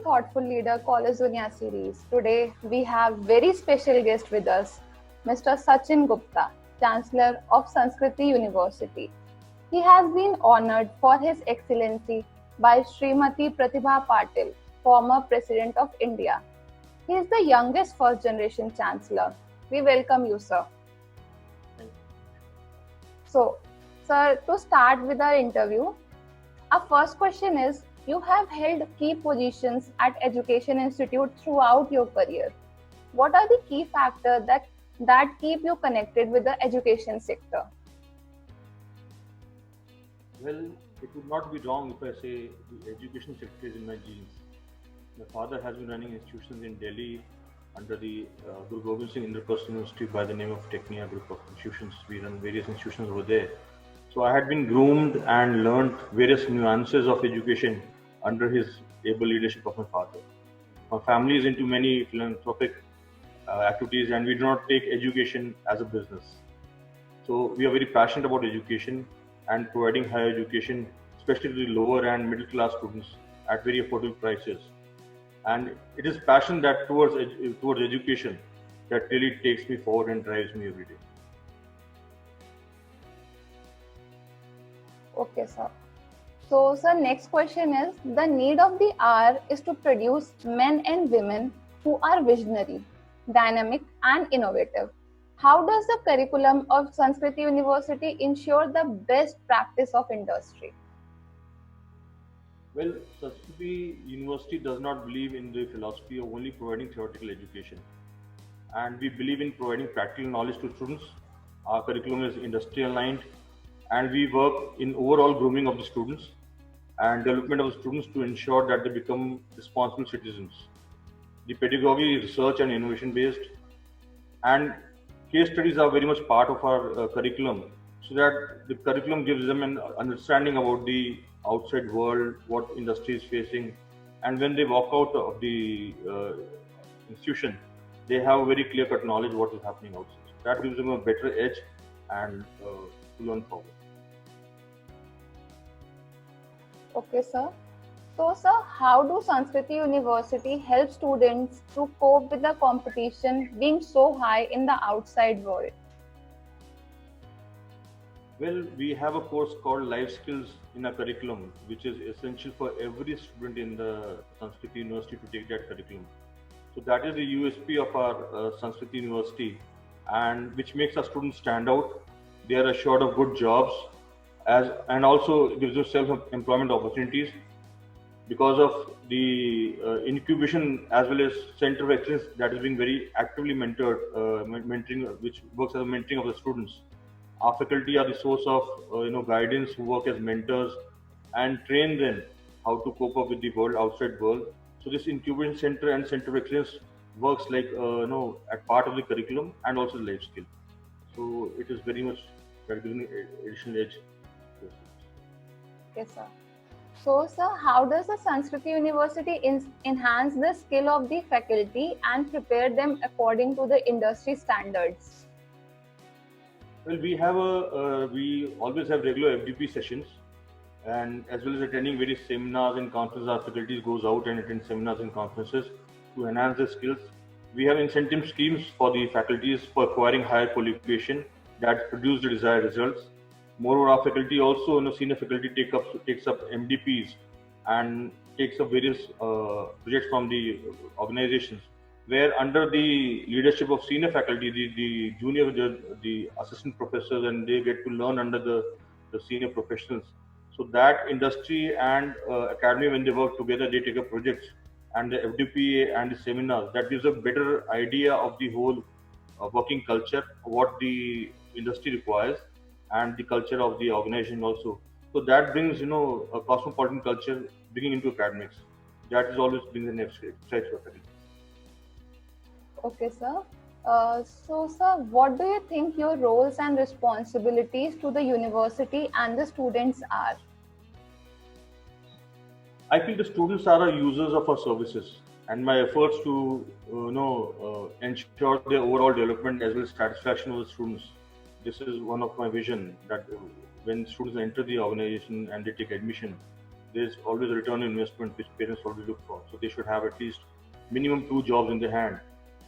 Thoughtful Leader College Dunia series. Today we have very special guest with us, Mr. Sachin Gupta, Chancellor of Sanskriti University. He has been honored for his excellency by Srimati Pratibha Patil, former President of India. He is the youngest first generation Chancellor. We welcome you, sir. So, sir, to start with our interview, our first question is, you have held key positions at education institutes throughout your career. What are the key factors that keep you connected with the education sector? Well, it would not be wrong if I say the education sector is in my genes. My father has been running institutions in Delhi under the Guru Gobind Singh Indraprastha University by the name of Technia Group of Institutions. We run various institutions over there. So I had been groomed and learned various nuances of education under his able leadership of my father. My family is into many philanthropic activities, and we do not take education as a business. So we are very passionate about education and providing higher education, especially to the lower and middle class students at very affordable prices. And it is passion that towards education that really takes me forward and drives me every day. Okay, sir. So, sir, next question is, the need of the hour is to produce men and women who are visionary, dynamic, and innovative. How does the curriculum of Sanskriti University ensure the best practice of industry? Well, Sanskriti University does not believe in the philosophy of only providing theoretical education, and we believe in providing practical knowledge to students. Our curriculum is industry aligned, and we work in overall grooming of the students and development of the students to ensure that they become responsible citizens. The pedagogy is research and innovation based, and case studies are very much part of our curriculum, so that the curriculum gives them an understanding about the outside world, what industry is facing, and when they walk out of the institution, they have very clear cut knowledge what is happening outside. So that gives them a better edge and to learn forward. Okay, sir. So, sir, how do Sanskriti University help students to cope with the competition being so high in the outside world? Well, we have a course called Life Skills in our curriculum, which is essential for every student in the Sanskrit University to take that curriculum. So that is the USP of our Sanskrit University, and which makes our students stand out. They are assured of good jobs, as and also gives them self-employment opportunities because of the incubation as well as center of excellence that is being very actively mentoring, which works as a mentoring of the students. Our faculty are the source of guidance who work as mentors and train them how to cope up with the world outside world. So this incubation center and center of excellence works like at part of the curriculum and also the life skill. So it is very much giving additional edge. Okay, sir. So, sir, how does the Sanskriti University enhance the skill of the faculty and prepare them according to the industry standards? Well, we always have regular FDP sessions, and as well as attending various seminars and conferences. Our faculty goes out and attend seminars and conferences to enhance their skills. We have incentive schemes for the faculties for acquiring higher qualification that produce the desired results. Moreover, our faculty also, senior faculty takes up MDPs and takes up various projects from the organizations, where under the leadership of senior faculty, the junior, the assistant professors, and they get to learn under the senior professionals. So that industry and academy, when they work together, they take up projects and the FDPA and the seminars. That gives a better idea of the whole working culture, what the industry requires, and the culture of the organization also. So that brings, a cosmopolitan culture bringing into academics. That is always brings an excitement for faculty. Okay, sir. So, sir, what do you think your roles and responsibilities to the university and the students are? I feel the students are our users of our services, and my efforts to ensure their overall development as well as satisfaction of the students. This is one of my vision that when students enter the organization and they take admission, there's always a return on investment which parents always look for. So they should have at least minimum two jobs in their hand.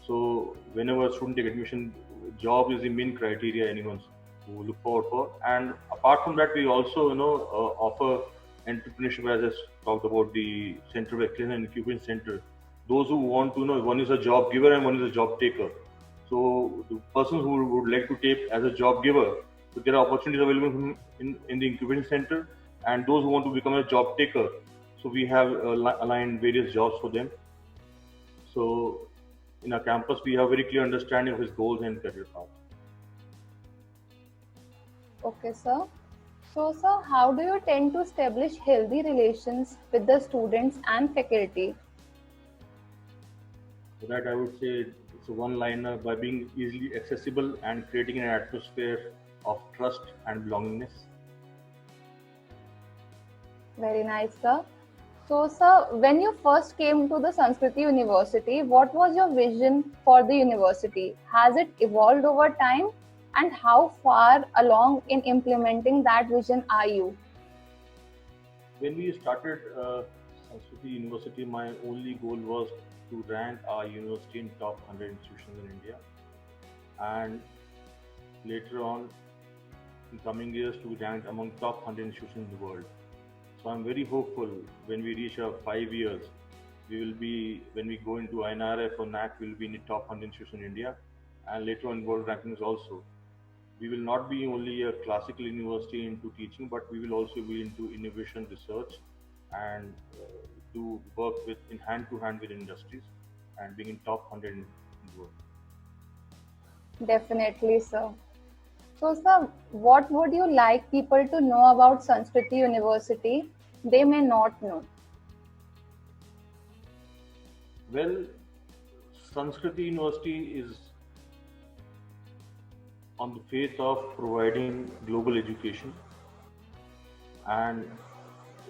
So whenever a student take admission, job is the main criteria anyone's who look forward for. And apart from that, we also offer entrepreneurship, as I talked about the Center of Excellence and Incubation Center. Those who want to know, one is a job giver and one is a job taker. So the persons who would like to take as a job giver, so there are opportunities available in the incubation center, and those who want to become a job taker. So we have aligned various jobs for them. So in our campus, we have very clear understanding of his goals and career path. Okay, sir. So, sir, how do you tend to establish healthy relations with the students and faculty? So that I would say it's a one-liner by being easily accessible and creating an atmosphere of trust and belongingness. Very nice, sir. So, sir, when you first came to the Sanskriti University, what was your vision for the university? Has it evolved over time? And how far along in implementing that vision are you? When we started Sanskriti University, my only goal was to rank our university in top 100 institutions in India, and later on, in coming years, to rank among top 100 institutions in the world. So I'm very hopeful when we reach our 5 years, we will be when we go into INRF or NAC, we will be in the top 100 institutions in India, and later on world rankings also. We will not be only a classical university into teaching, but we will also be into innovation research and do work with in hand to hand with industries and being in top 100 in the world. Definitely, sir. So, sir, what would you like people to know about Sanskriti University they may not know? Well, Sanskriti University is on the faith of providing global education and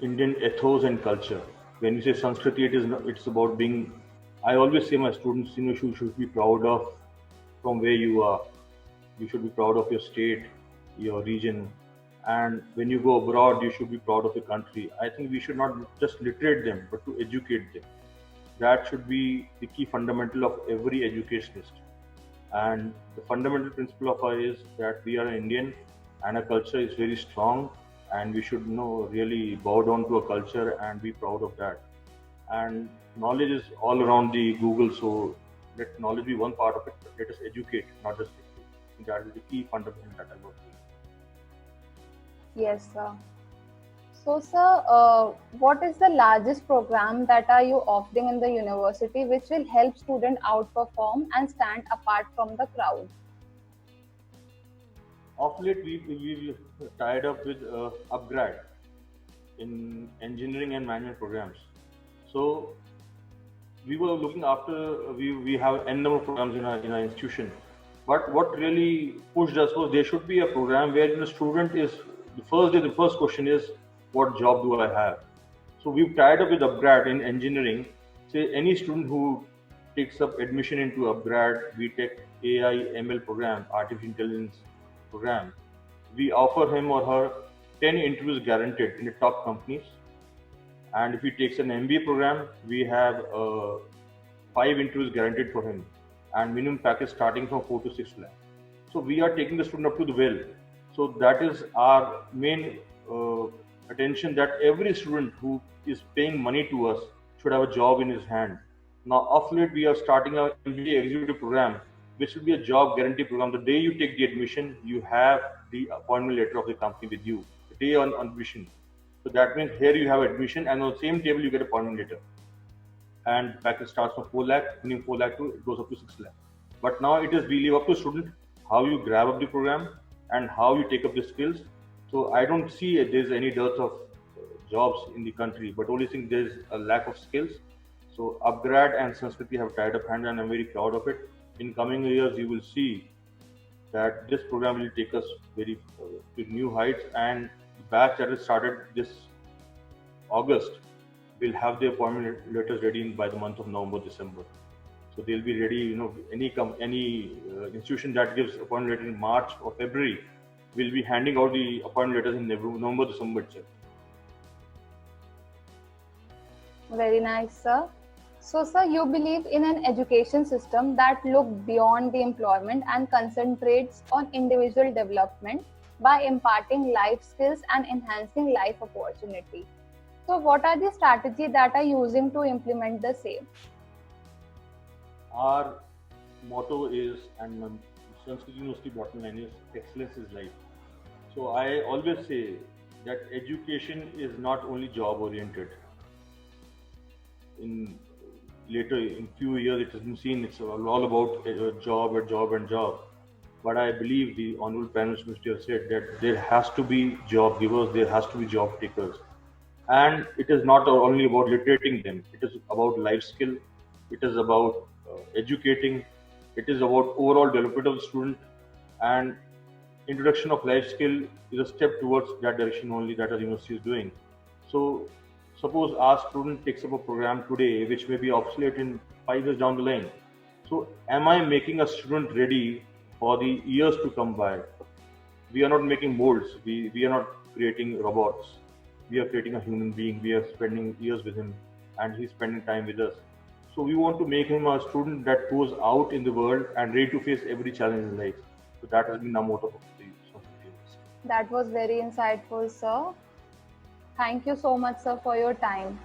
Indian ethos and culture. When you say Sanskriti, it's about being. I always say my students, you should be proud of from where you are. You should be proud of your state, your region, and when you go abroad, you should be proud of your country. I think we should not just literate them, but to educate them. That should be the key fundamental of every educationist. And the fundamental principle of ours is that we are an Indian and our culture is very strong, and we should really bow down to a culture and be proud of that. And knowledge is all around the Google, so let knowledge be one part of it, but let us educate, not just educate. That is the key fundamental that I work with. Yes, sir. So, sir, what is the largest program that are you offering in the university which will help student outperform and stand apart from the crowd? Of late, we've tied up with Upgrad in engineering and management programs. So we were looking after we have n number of programs in our institution, but what really pushed us was there should be a program where the student is the first day the first question is what job do I have. So we've tied up with Upgrad in engineering. Say any student who takes up admission into Upgrad BTech AI ML program, artificial intelligence program, we offer him or her 10 interviews guaranteed in the top companies. And if he takes an MBA program, we have 5 interviews guaranteed for him, and minimum package starting from 4 to 6 lakh. So we are taking the student up to the well. So that is our main attention, that every student who is paying money to us should have a job in his hand. Now, of late, we are starting our MBA executive program, which will be a job guarantee program. The day you take the admission, you have the appointment letter of the company with you. The day on admission. So that means here you have admission, and on the same table you get appointment letter. And package starts from 4 lakh, minimum 4 lakh to it goes up to 6 lakh. But now it is we leave up to student how you grab up the program and how you take up the skills. So I don't see there's any dearth of jobs in the country, but only think there's a lack of skills. So Upgrad and Sanskriti have tied up hand, and I'm very proud of it. In coming years, you will see that this program will take us very to new heights, and the batch that is started this August will have the appointment letters ready by the month of November, December. So they'll be ready. Any institution that gives appointment letter in March or February will be handing out the appointment letters in November, December itself. Very nice, sir. So, sir, you believe in an education system that looks beyond the employment and concentrates on individual development by imparting life skills and enhancing life opportunity. So, what are the strategies that are using to implement the same? Our motto is, and Sanskrit University bottom line is, excellence is life. So I always say that education is not only job oriented. In later, in few years, it has been seen it's all about job and job and job. But I believe the honorable Prime Minister have said that there has to be job givers, there has to be job takers, and it is not only about literating them. It is about life skill. It is about educating. It is about overall development of the student, and introduction of life skill is a step towards that direction only that our university is doing. So, suppose our student takes up a program today which may be obsolete in 5 years down the line. So, am I making a student ready for the years to come by? We are not making molds, we are not creating robots. We are creating a human being, we are spending years with him, and he's spending time with us. So, we want to make him a student that goes out in the world and ready to face every challenge in life. So, that has been the motto of the University. That was very insightful, sir. Thank you so much, sir, for your time.